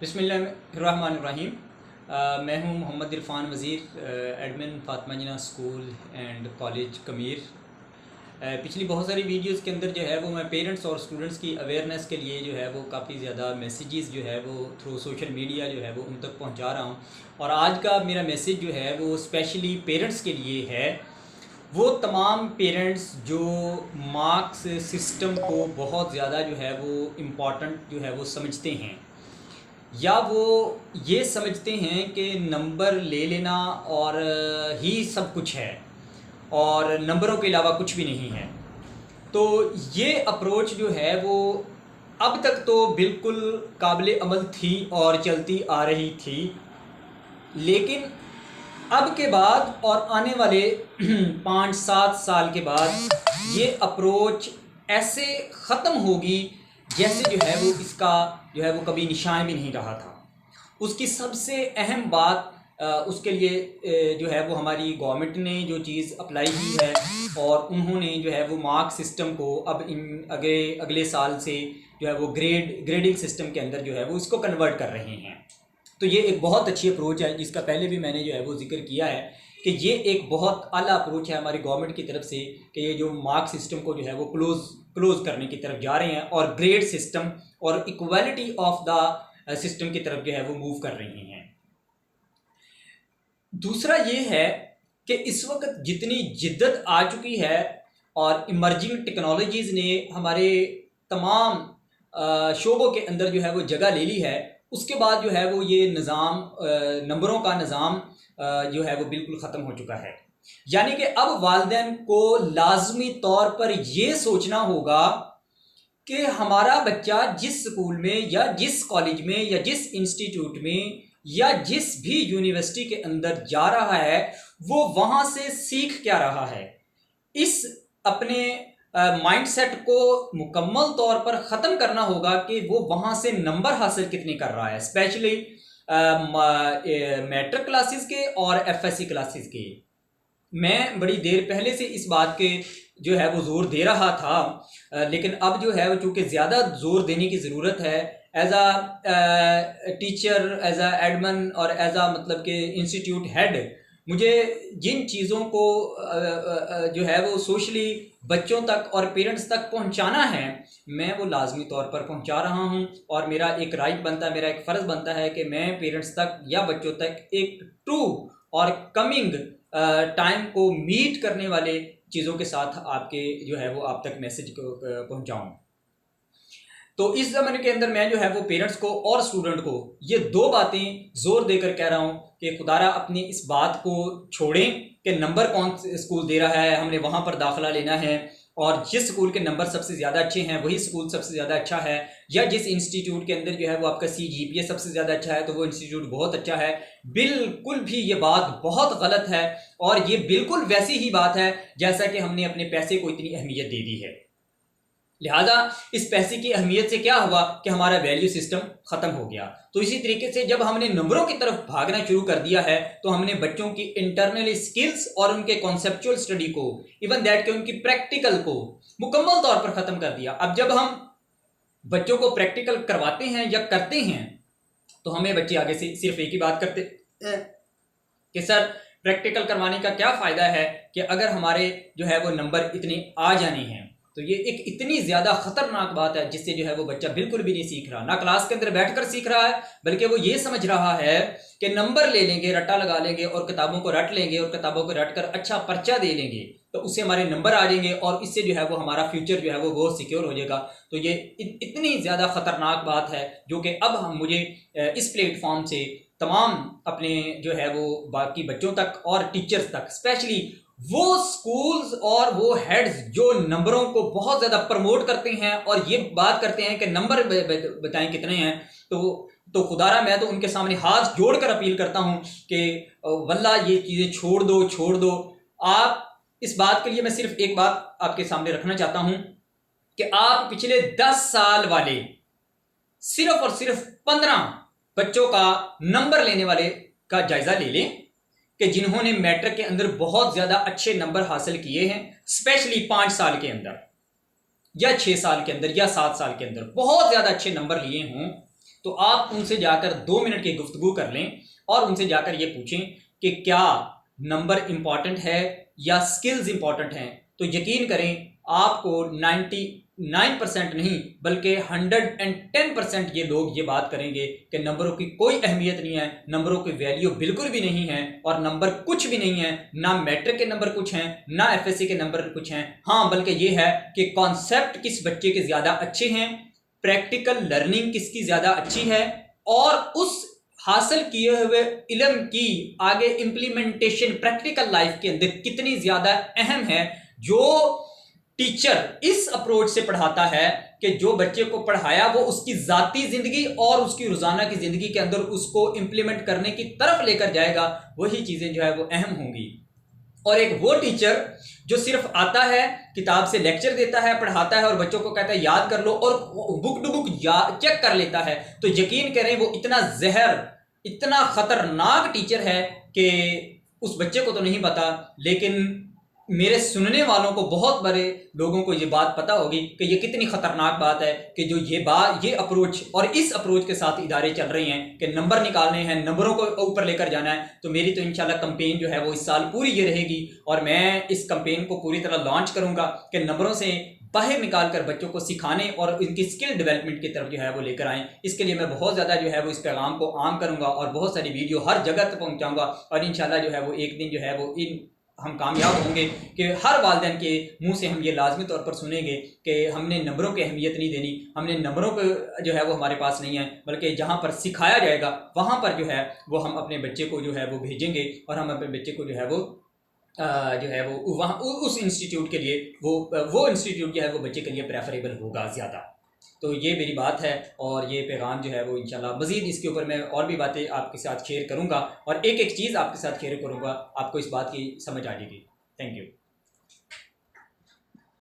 बिस्मिल्लाहिर्रहमानिर्रहीम। मैं हूं Mohammed Irfan Wazir, admin Fatima Jinnah school and college Kamir. पिछली बहुत सारी वीडियोस के अंदर जो है वो मैं पेरेंट्स और स्टूडेंट्स की अवेयरनेस के लिए जो है वो काफ़ी ज़्यादा मैसेजेस जो है वो थ्रू सोशल मीडिया जो है वो उन तक पहुंचा रहा हूं। और आज का मेरा मैसेज जो है वो स्पेशली पेरेंट्स के लिए है। वो तमाम पेरेंट्स जो मार्क्स सिस्टम को बहुत ज़्यादा जो है वो इम्पॉर्टेंट जो है वो समझते हैं, या वो ये समझते हैं कि नंबर ले लेना और ही सब कुछ है और नंबरों के अलावा कुछ भी नहीं है। तो ये अप्रोच जो है वो अब तक तो बिल्कुल काबिल अमल थी और चलती आ रही थी, लेकिन अब के बाद और आने वाले 5-7 साल के बाद ये अप्रोच ऐसे ख़त्म होगी जैसे जो है वो इसका जो है वो कभी निशान भी नहीं रहा था। उसकी सबसे अहम बात उसके लिए जो है वो हमारी गवर्नमेंट ने जो चीज़ अप्लाई की है, और उन्होंने जो है वो मार्क सिस्टम को अब इन अगले साल से जो है वो ग्रेडिंग सिस्टम के अंदर जो है वो इसको कन्वर्ट कर रहे हैं। तो ये एक बहुत अच्छी अप्रोच है, जिसका पहले भी मैंने जो है वो जिक्र किया है कि ये एक बहुत आला अप्रोच है हमारी गवर्नमेंट की तरफ से कि ये जो मार्क सिस्टम को जो है वो क्लोज करने की तरफ जा रहे हैं और ग्रेड सिस्टम और इक्वालिटी ऑफ द सिस्टम की तरफ जो है वो मूव कर रहे हैं। दूसरा ये है कि इस वक्त जितनी जिद्दत आ चुकी है और इमर्जिंग टेक्नोलॉजीज़ ने हमारे तमाम शोबों के अंदर जो है वो जगह ले ली है, उसके बाद जो है वो ये निज़ाम नंबरों का निज़ाम जो है वो बिल्कुल ख़त्म हो चुका है। यानी कि अब वालिदैन को लाजमी तौर पर ये सोचना होगा कि हमारा बच्चा जिस स्कूल में या जिस कॉलेज में या जिस इंस्टीट्यूट में या जिस भी यूनिवर्सिटी के अंदर जा रहा है वो वहाँ से सीख क्या रहा है। इस अपने माइंडसेट को मुकम्मल तौर पर ख़त्म करना होगा कि वो वहाँ से नंबर हासिल कितने कर रहा है, स्पेशली मैट्रिक क्लासेस के और एफएससी क्लासेस के। मैं बड़ी देर पहले से इस बात के जो है वो ज़ोर दे रहा था, लेकिन अब जो है वो चूँकि ज़्यादा ज़ोर देने की ज़रूरत है एज आ टीचर, एज आ एडमिन और एज आ मतलब कि इंस्टीट्यूट हेड। मुझे जिन चीज़ों को जो है वो सोशली बच्चों तक और पेरेंट्स तक पहुंचाना है, मैं वो लाजमी तौर पर पहुंचा रहा हूं। और मेरा एक राइट बनता है, मेरा एक फ़र्ज़ बनता है कि मैं पेरेंट्स तक या बच्चों तक एक ट्रू और कमिंग टाइम को मीट करने वाले चीज़ों के साथ आपके जो है वो आप तक मैसेज को पहुंचाऊं। तो इस ज़माने के अंदर मैं जो है वो पेरेंट्स को और स्टूडेंट को ये दो बातें ज़ोर देकर कह रहा हूँ कि खुदारा अपनी इस बात को छोड़ें कि नंबर कौन स्कूल दे रहा है, हमने वहाँ पर दाखिला लेना है, और जिस स्कूल के नंबर सबसे ज़्यादा अच्छे हैं वही स्कूल सबसे ज़्यादा अच्छा है, या जिस इंस्टीट्यूट के अंदर जो है वो आपका CGPA सबसे ज़्यादा अच्छा है तो वो इंस्टीट्यूट बहुत अच्छा है। बिल्कुल भी ये बात बहुत गलत है, और ये बिल्कुल वैसी ही बात है जैसा कि हमने अपने पैसे को इतनी अहमियत दे दी है। लिहाजा इस पैसे की अहमियत से क्या हुआ कि हमारा वैल्यू सिस्टम ख़त्म हो गया। तो इसी तरीके से जब हमने नंबरों की तरफ भागना शुरू कर दिया है तो हमने बच्चों की इंटरनल स्किल्स और उनके कॉन्सेप्चुअल स्टडी को, इवन दैट के उनकी प्रैक्टिकल को मुकम्मल तौर पर ख़त्म कर दिया। अब जब हम बच्चों को प्रैक्टिकल करवाते हैं या करते हैं तो हमें बच्चे आगे से सिर्फ एक ही बात करते हैं कि सर प्रैक्टिकल करवाने का क्या फ़ायदा है कि अगर हमारे जो है वो नंबर इतने आ जाने हैं। तो ये एक इतनी ज़्यादा ख़तरनाक बात है जिससे जो है वो बच्चा बिल्कुल भी नहीं सीख रहा, ना क्लास के अंदर बैठकर सीख रहा है, बल्कि वो ये समझ रहा है कि नंबर ले लेंगे, रट्टा लगा लेंगे और किताबों को रट लेंगे और किताबों को रट कर अच्छा पर्चा दे लेंगे तो उससे हमारे नंबर आ जाएंगे और इससे जो है वो हमारा फ्यूचर जो है वो बहुत सिक्योर हो जाएगा। तो ये इतनी ज़्यादा ख़तरनाक बात है जो कि अब हम मुझे इस प्लेटफॉर्म से तमाम अपने जो है वो बाकी बच्चों तक और टीचर्स तक, स्पेशली वो स्कूल्स और वो हेड्स जो नंबरों को बहुत ज़्यादा प्रमोट करते हैं और ये बात करते हैं कि नंबर बताएं कितने हैं, तो खुदारा मैं तो उनके सामने हाथ जोड़कर अपील करता हूं कि वल्ला ये चीज़ें छोड़ दो। आप इस बात के लिए मैं सिर्फ एक बात आपके सामने रखना चाहता हूं कि आप पिछले 10 साल वाले सिर्फ और सिर्फ 15 बच्चों का नंबर लेने वाले का जायजा ले लें कि जिन्होंने मैट्रिक के अंदर बहुत ज़्यादा अच्छे नंबर हासिल किए हैं, स्पेशली 5 साल के अंदर या 6 साल के अंदर या 7 साल के अंदर बहुत ज़्यादा अच्छे नंबर लिए हों। तो आप उनसे जाकर 2 मिनट की गुफ्तगू कर लें और उनसे जाकर ये पूछें कि क्या नंबर इंपॉर्टेंट है या स्किल्स इंपॉर्टेंट हैं। तो यकीन करें आपको 99% नहीं बल्कि 110% ये लोग ये बात करेंगे कि नंबरों की कोई अहमियत नहीं है, नंबरों की वैल्यू बिल्कुल भी नहीं है और नंबर कुछ भी नहीं है, ना मैट्रिक के नंबर कुछ हैं ना एफएससी के नंबर कुछ हैं। हाँ, बल्कि ये है कि कॉन्सेप्ट किस बच्चे के ज़्यादा अच्छे हैं, प्रैक्टिकल लर्निंग किसकी ज़्यादा अच्छी है और उस हासिल किए हुए इल्म की आगे इंप्लीमेंटेशन प्रैक्टिकल लाइफ के अंदर कितनी ज़्यादा अहम है। जो टीचर इस अप्रोच से पढ़ाता है कि जो बच्चे को पढ़ाया वो उसकी ज़ाती ज़िंदगी और उसकी रोज़ाना की ज़िंदगी के अंदर उसको इंप्लीमेंट करने की तरफ लेकर जाएगा, वही चीज़ें जो है वो अहम होंगी। और एक वो टीचर जो सिर्फ आता है, किताब से लेक्चर देता है, पढ़ाता है और बच्चों को कहता है याद कर लो और बुक टू बुक चेक कर लेता है, तो यकीन करें वो इतना जहर, इतना ख़तरनाक टीचर है कि उस बच्चे को तो नहीं पता, लेकिन मेरे सुनने वालों को, बहुत बड़े लोगों को ये बात पता होगी कि ये कितनी ख़तरनाक बात है कि जो ये अप्रोच और इस अप्रोच के साथ इदारे चल रहे हैं कि नंबर निकालने हैं, नंबरों को ऊपर लेकर जाना है। तो मेरी तो इंशाल्लाह कंपेन जो है वो इस साल पूरी ये रहेगी और मैं इस कंपेन को पूरी तरह लॉन्च करूँगा कि नंबरों से बाहर निकाल कर बच्चों को सिखाने और इनकी स्किल डेवलपमेंट की तरफ जो है वो लेकर आएँ। इसके लिए मैं बहुत ज़्यादा जो है वो इस पैगाम को आम करूँगा और बहुत सारी वीडियो हर जगह तक पहुँचाऊँगा और इंशाल्लाह जो है वो एक दिन जो है वो हम कामयाब होंगे कि हर वालिदैन के मुंह से हम ये लाजमी तौर पर सुनेंगे कि हमने नंबरों की अहमियत नहीं देनी, हमने नंबरों को जो है वो हमारे पास नहीं है, बल्कि जहाँ पर सिखाया जाएगा वहाँ पर जो है वो हम अपने बच्चे को जो है वो भेजेंगे और हम अपने बच्चे को जो है वो वहाँ उस इंस्टीट्यूट के लिए वो इंस्टीट्यूट जो है वो बच्चे के लिए प्रेफरेबल होगा ज़्यादा। तो ये मेरी बात है और ये पैगाम जो है वो इंशाल्लाह मज़ीद इसके ऊपर मैं और भी बातें आपके साथ शेयर करूँगा और एक एक चीज़ आपके साथ शेयर करूँगा, आपको इस बात की समझ आ जाएगी। Thank you.